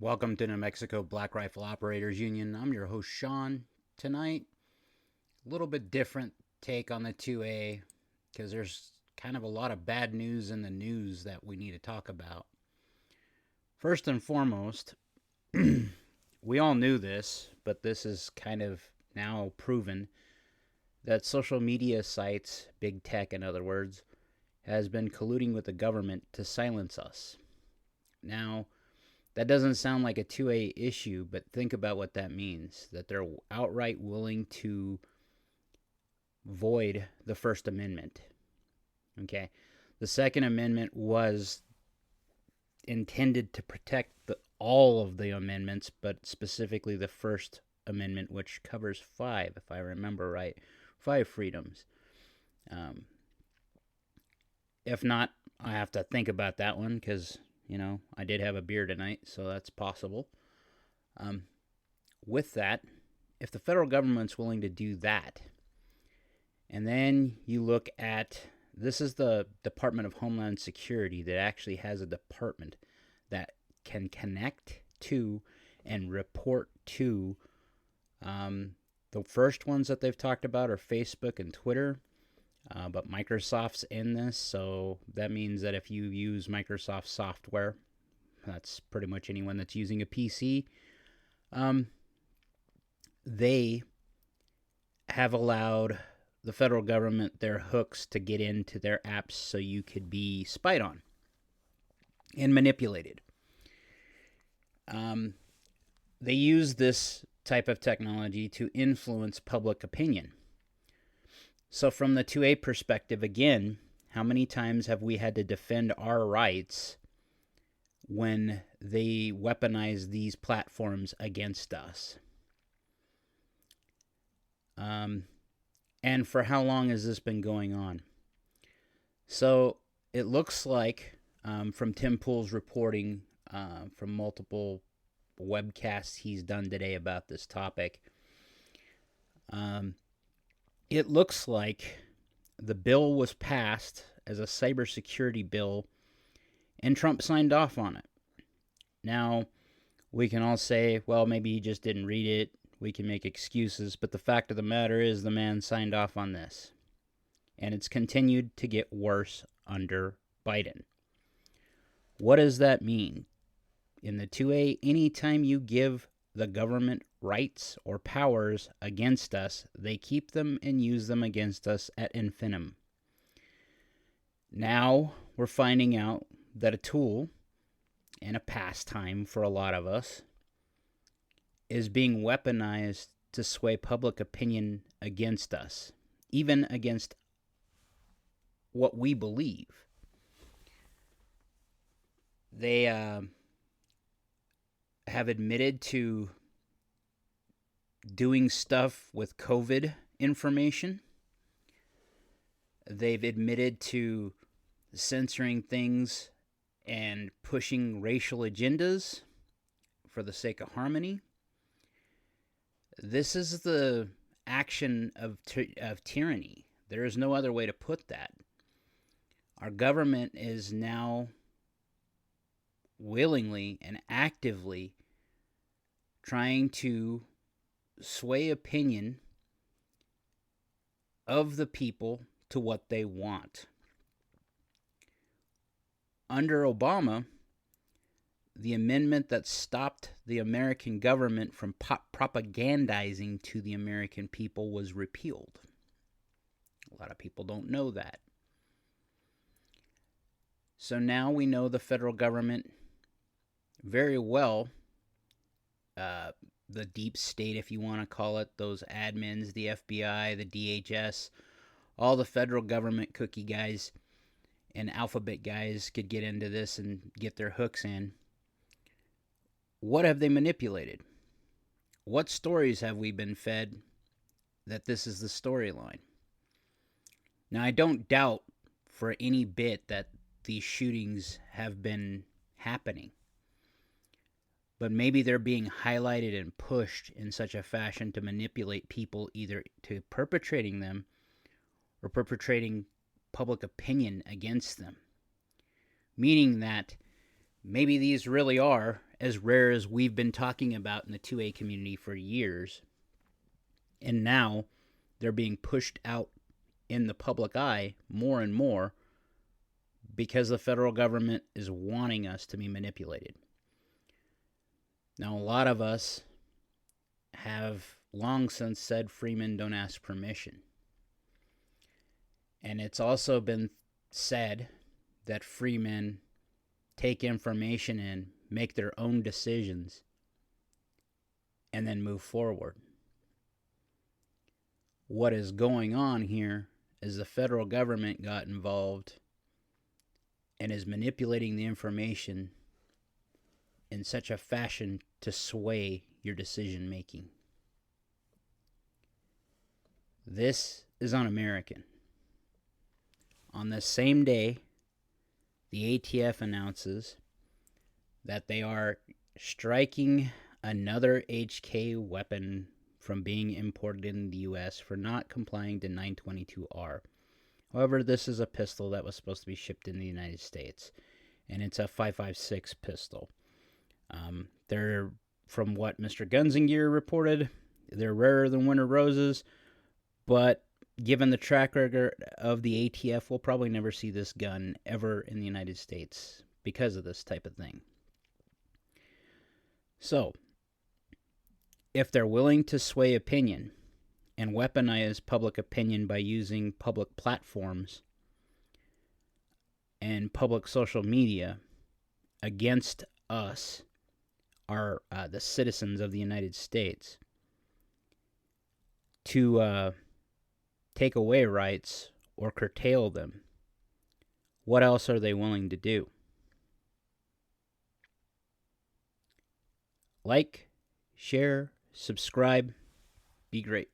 Welcome to New Mexico Black Rifle Operators Union. I'm your host, Sean. Tonight, a little bit different take on the 2A because there's kind of a lot of bad news in the news that we need to talk about. First and foremost, we all knew this, but this is kind of now proven that social media sites, big tech in other words, has been colluding with the government to silence us. Now, that doesn't sound like a 2A issue, but think about what that means. That they're outright willing to void the First Amendment. Okay? The Second Amendment was intended to protect all of the amendments, but specifically the First Amendment, which covers 5, if I remember right. 5 freedoms. If not, I have to think about that one because, I did have a beer tonight, so that's possible. With that, if the federal government's willing to do that, and then you look at, this is the Department of Homeland Security that actually has a department that can connect to and report to. The first ones that they've talked about are Facebook and Twitter. But Microsoft's in this, so that means that if you use Microsoft software, that's pretty much anyone that's using a PC, they have allowed the federal government their hooks to get into their apps so you could be spied on and manipulated. They use this type of technology to influence public opinion. So from the 2A perspective, again, how many times have we had to defend our rights when they weaponize these platforms against us? And for how long has this been going on? So it looks like, from Tim Pool's reporting, from multiple webcasts he's done today about this topic, it looks like the bill was passed as a cybersecurity bill, and Trump signed off on it. Now, we can all say, well, maybe he just didn't read it. We can make excuses, but the fact of the matter is the man signed off on this. And it's continued to get worse under Biden. What does that mean? In the 2A, anytime you give the government rights or powers against us, they keep them and use them against us ad infinitum. Now we're finding out that a tool and a pastime for a lot of us is being weaponized to sway public opinion against us, even against what we believe. They have admitted to doing stuff with COVID information. They've admitted to censoring things and pushing racial agendas for the sake of harmony. This is the action of tyranny. There is no other way to put that. Our government is now willingly and actively trying to sway opinion of the people to what they want. Under Obama, the amendment that stopped the American government from propagandizing to the American people was repealed. A lot of people don't know that. So now we know the federal government very well, the deep state, if you want to call it, those admins, the FBI, the DHS, all the federal government cookie guys and alphabet guys could get into this and get their hooks in. What have they manipulated? What stories have we been fed that this is the storyline? Now, I don't doubt for any bit that these shootings have been happening. But maybe they're being highlighted and pushed in such a fashion to manipulate people either to perpetrating them or perpetrating public opinion against them. Meaning that maybe these really are as rare as we've been talking about in the 2A community for years. And now they're being pushed out in the public eye more and more because the federal government is wanting us to be manipulated. Now, a lot of us have long since said free men don't ask permission. And it's also been said that free men take information in, make their own decisions, and then move forward. What is going on here is the federal government got involved and is manipulating the information in such a fashion to sway your decision making. This is un-American. On the same day, the ATF announces that they are striking another HK weapon from being imported in the U.S. for not complying to 922R. However, this is a pistol that was supposed to be shipped in the United States, and it's a 5.56 pistol. They're, from what Mr. Guns and Gear reported, they're rarer than winter roses, but given the track record of the ATF, we'll probably never see this gun ever in the United States because of this type of thing. So, if they're willing to sway opinion and weaponize public opinion by using public platforms and public social media against us, the citizens of the United States, to take away rights or curtail them, what else are they willing to do? Like, share, subscribe, be great.